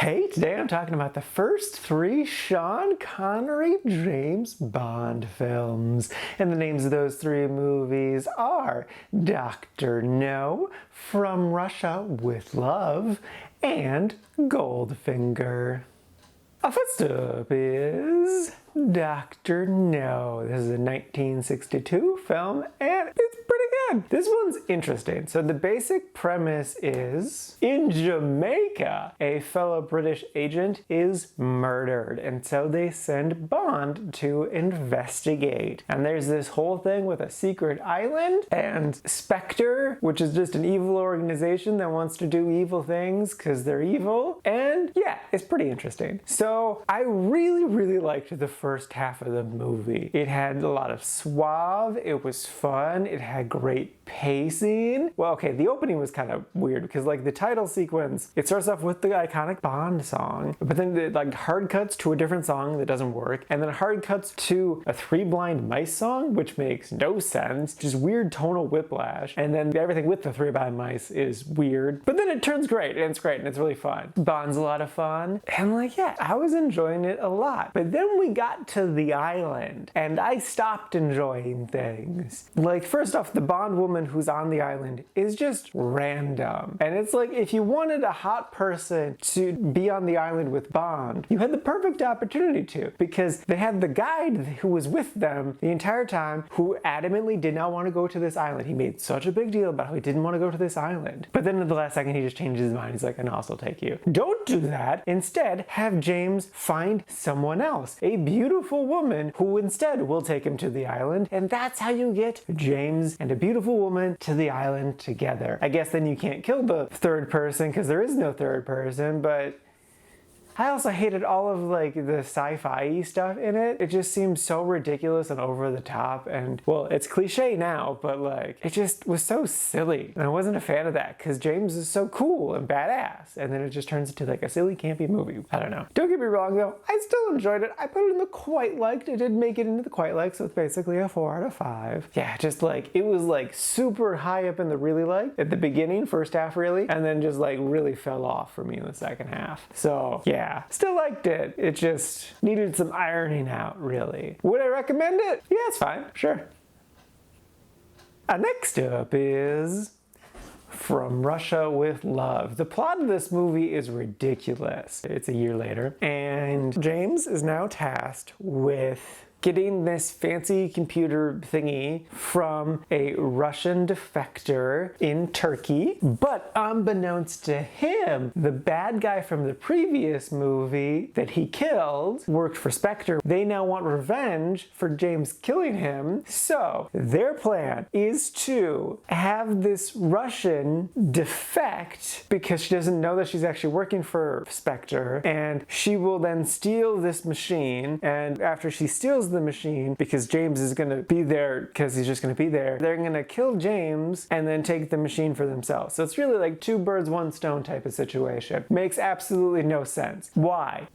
Hey, today I'm talking about the first 3 Sean Connery James Bond films. And the names of those 3 movies are Dr. No, From Russia with Love, and Goldfinger. First up is Dr. No. This is a 1962 film, and it's pretty good. This one's interesting. So the basic premise is, in Jamaica, a fellow British agent is murdered, and so they send Bond to investigate. And there's this whole thing with a secret island, and Spectre, which is just an evil organization that wants to do evil things because they're evil. And yeah, it's pretty interesting. So I really liked the first half of the movie. It had a lot of suave, it was fun, it had great pacing. Well, okay, the opening was kind of weird because like the title sequence, it starts off with the iconic Bond song, but then it like hard cuts to a different song that doesn't work, and then hard cuts to a Three Blind Mice song, which makes no sense, just weird tonal whiplash, and then everything with the Three Blind Mice is weird, but then it turns great, and it's great, and it's really fun. Bond's a lot of fun, and like, yeah, I was enjoying it a lot. But then we got to the island, and I stopped enjoying things. Like, first off, the Bond woman who's on the island is just random. And it's like, if you wanted a hot person to be on the island with Bond, you had the perfect opportunity to, because they had the guide who was with them the entire time who adamantly did not want to go to this island. He made such a big deal about how he didn't want to go to this island. But then at the last second, he just changed his mind. He's like, and I'll still take you. Don't do that. Instead, have James find someone else, a beautiful woman who instead will take him to the island, and that's how you get James and a beautiful woman to the island together. I guess then you can't kill the third person because there is no third person, but I also hated all of like the sci-fi stuff in it. It just seems so ridiculous and over the top, and well, it's cliche now, but like it just was so silly. And I wasn't a fan of that because James is so cool and badass, and then it just turns into like a silly campy movie. I don't know. Don't get me wrong though, I still enjoyed it. I put it in the quite liked. It did make it into the quite liked, so it's basically a 4 out of 5. Yeah, just like it was like super high up in the really liked at the beginning, first half really, and then just like really fell off for me in the second half. So yeah. Still liked it. It just needed some ironing out, really. Would I recommend it? Yeah, it's fine. Sure. Next up is From Russia with Love. The plot of this movie is ridiculous. It's a year later, and James is now tasked with getting this fancy computer thingy from a Russian defector in Turkey. But unbeknownst to him, the bad guy from the previous movie that he killed worked for Spectre. They now want revenge for James killing him. So their plan is to have this Russian defect because she doesn't know that she's actually working for Spectre, and she will then steal this machine, and after she steals the machine, because James is going to be there because he's just going to be there, they're going to kill James and then take the machine for themselves. So it's really like 2 birds, 1 stone type of situation. Makes absolutely no sense. Why?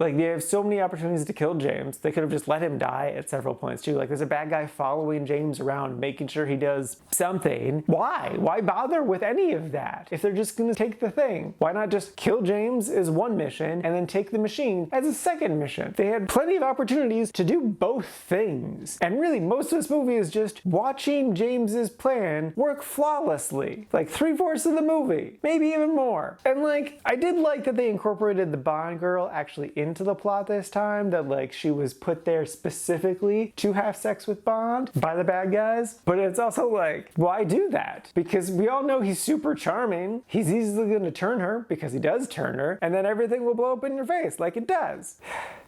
Like, they have so many opportunities to kill James. They could have just let him die at several points too. Like, there's a bad guy following James around, making sure he does something. Why? Why bother with any of that if they're just going to take the thing? Why not just kill James as one mission and then take the machine as a second mission? They had plenty of opportunities to do both things. And really, most of this movie is just watching James's plan work flawlessly. Like 3/4 of the movie, maybe even more. And like, I did like that they incorporated the Bond girl actually into the plot this time, that like she was put there specifically to have sex with Bond by the bad guys. But it's also like, why do that? Because we all know he's super charming. He's easily going to turn her, because he does turn her, and then everything will blow up in your face like it does.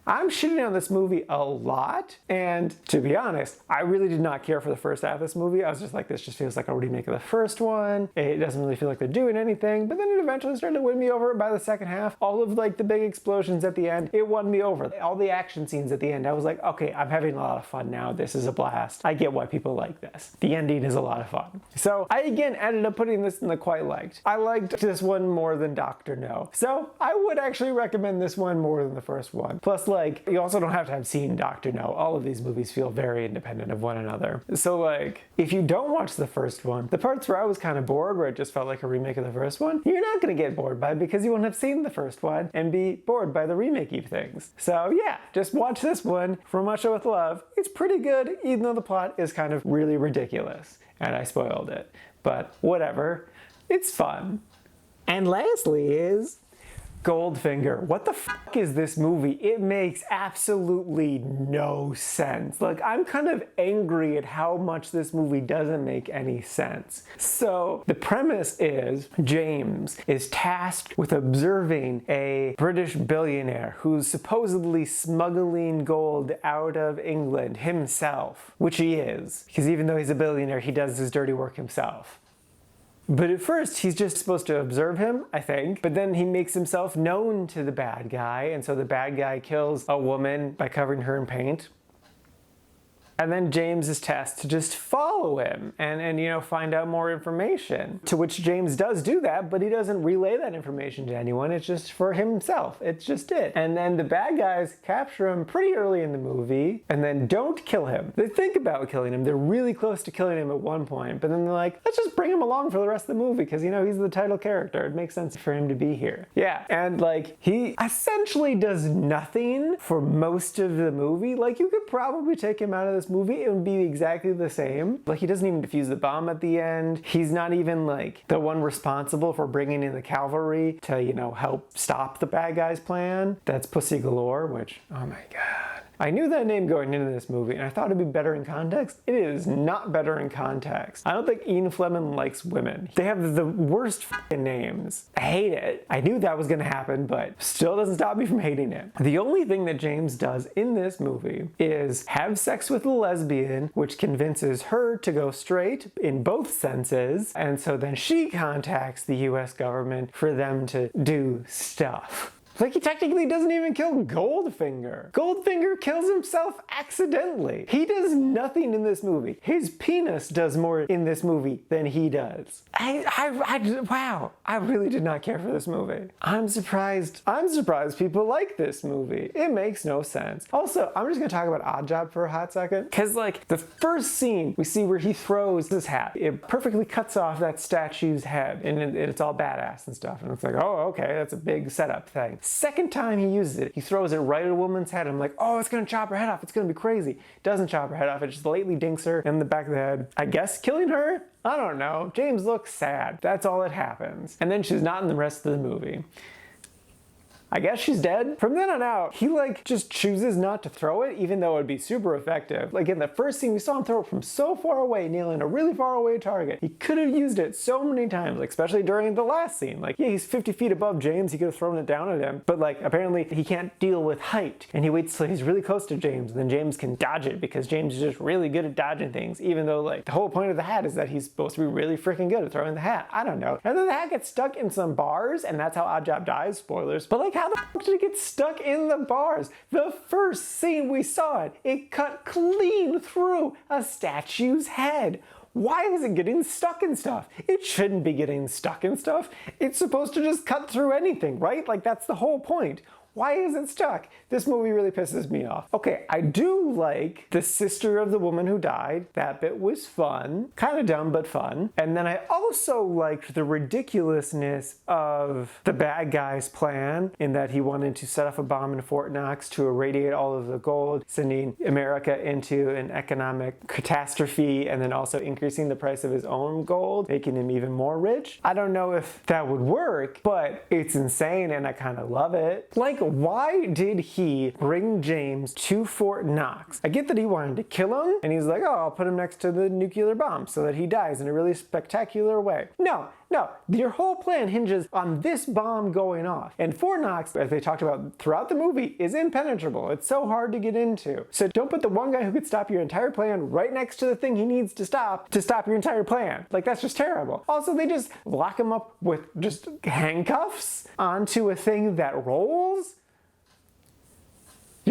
I'm shitting on this movie a lot, and to be honest, I really did not care for the first half of this movie. I was just like, this just feels like a remake of the first one. It doesn't really feel like they're doing anything, but then it eventually started to win me over by the second half. All of like the big explosions at the end, it won me over. All the action scenes at the end, I was like, okay, I'm having a lot of fun now. This is a blast. I get why people like this. The ending is a lot of fun. So I again ended up putting this in the quite liked. I liked this one more than Dr. No. So I would actually recommend this one more than the first one. Plus, like, you also don't have to have seen Dr. No. All of these movies feel very independent of one another. So like, if you don't watch the first one, the parts where I was kind of bored, where it just felt like a remake of the first one, you're not gonna get bored by it because you won't have seen the first one and be bored by the remakey things. So yeah, just watch this one, From Russia with Love. It's pretty good, even though the plot is kind of really ridiculous. And I spoiled it. But whatever, it's fun. And lastly is Goldfinger. What the fuck is this movie? It makes absolutely no sense. Like, I'm kind of angry at how much this movie doesn't make any sense. So the premise is James is tasked with observing a British billionaire who's supposedly smuggling gold out of England himself, which he is, because even though he's a billionaire, he does his dirty work himself. But at first, he's just supposed to observe him, I think. But then he makes himself known to the bad guy, and so the bad guy kills a woman by covering her in paint. And then James is tasked to just follow him and you know, find out more information. To which James does do that, but he doesn't relay that information to anyone. It's just for himself. It's just it. And then the bad guys capture him pretty early in the movie and then don't kill him. They think about killing him. They're really close to killing him at one point, but then they're like, let's just bring him along for the rest of the movie because, you know, he's the title character. It makes sense for him to be here. Yeah, and like, he essentially does nothing for most of the movie. Like, you could probably take him out of this movie, it would be exactly the same. Like, he doesn't even defuse the bomb at the end. He's not even like the one responsible for bringing in the cavalry to, you know, help stop the bad guy's plan. That's Pussy Galore, which, oh my god. I knew that name going into this movie, and I thought it'd be better in context. It is not better in context. I don't think Ian Fleming likes women. They have the worst f***ing names. I hate it. I knew that was gonna happen, but still doesn't stop me from hating it. The only thing that James does in this movie is have sex with a lesbian, which convinces her to go straight in both senses, and so then she contacts the US government for them to do stuff. Like, he technically doesn't even kill Goldfinger. Goldfinger kills himself accidentally. He does nothing in this movie. His penis does more in this movie than he does. Wow. I really did not care for this movie. I'm surprised people like this movie. It makes no sense. Also, I'm just gonna talk about Oddjob for a hot second. Cause like, the first scene we see where he throws his hat, it perfectly cuts off that statue's head and it's all badass and stuff. And it's like, oh, okay, that's a big setup thing. Second time he uses it, he throws it right at a woman's head. I'm like, oh, it's gonna chop her head off. It's gonna be crazy. Doesn't chop her head off. It just lightly dinks her in the back of the head. I guess killing her? I don't know. James looks sad. That's all that happens. And then she's not in the rest of the movie. I guess she's dead. From then on out, he like just chooses not to throw it, even though it'd be super effective. Like in the first scene, we saw him throw it from so far away, nailing a really far away target. He could have used it so many times, like especially during the last scene. Like, yeah, he's 50 feet above James. He could have thrown it down at him, but like apparently he can't deal with height, and he waits till he's really close to James, and then James can dodge it because James is just really good at dodging things, even though like the whole point of the hat is that he's supposed to be really freaking good at throwing the hat. I don't know. And then the hat gets stuck in some bars, and that's how Oddjob dies. Spoilers. But like, how the fuck did it get stuck in the bars? The first scene we saw it cut clean through a statue's head. Why is it getting stuck in stuff? It shouldn't be getting stuck in stuff. It's supposed to just cut through anything, right? Like, that's the whole point. Why is it stuck? This movie really pisses me off. Okay, I do like the sister of the woman who died. That bit was fun. Kind of dumb, but fun. And then I also liked the ridiculousness of the bad guy's plan, in that he wanted to set off a bomb in Fort Knox to irradiate all of the gold, sending America into an economic catastrophe, and then also increasing the price of his own gold, making him even more rich. I don't know if that would work, but it's insane and I kind of love it. Like, why did he bring James to Fort Knox? I get that he wanted to kill him, and he's like, oh, I'll put him next to the nuclear bomb so that he dies in a really spectacular way. No, your whole plan hinges on this bomb going off. And Fort Knox, as they talked about throughout the movie, is impenetrable. It's so hard to get into. So don't put the one guy who could stop your entire plan right next to the thing he needs to stop your entire plan. Like, that's just terrible. Also, they just lock him up with just handcuffs onto a thing that rolls.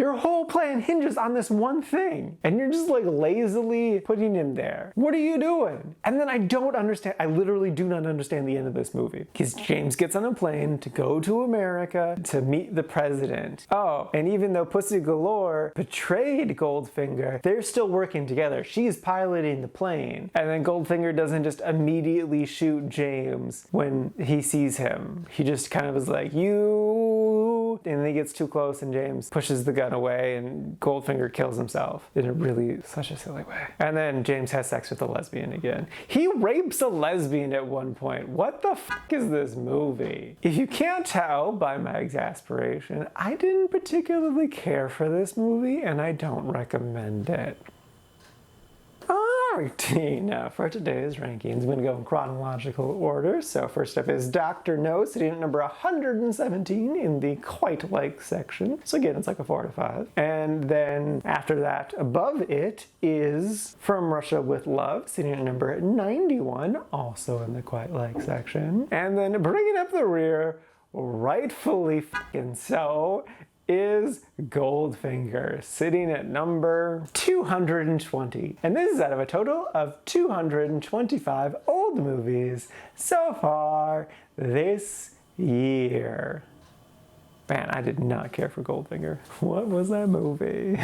Your whole plan hinges on this one thing, and you're just like lazily putting him there. What are you doing? And then I don't understand, I literally do not understand the end of this movie. Because James gets on a plane to go to America to meet the president. Oh, and even though Pussy Galore betrayed Goldfinger, they're still working together. She's piloting the plane. And then Goldfinger doesn't just immediately shoot James when he sees him. He just kind of is like, you, and then he gets too close and James pushes the gun away and Goldfinger kills himself in a really, such a silly way. And then James has sex with a lesbian again. He rapes a lesbian at one point. What the fuck is this movie? If you can't tell by my exasperation, I didn't particularly care for this movie and I don't recommend it. Alrighty, now for today's rankings, I'm going to go in chronological order. So first up is Dr. No, sitting at number 117 in the quite like section. So again, it's like a 4 out of 5. And then after that, above it is From Russia with Love, sitting at number 91, also in the quite like section. And then bringing up the rear, rightfully fucking so, is Goldfinger, sitting at number 220. And this is out of a total of 225 old movies so far this year. Man, I did not care for Goldfinger. What was that movie?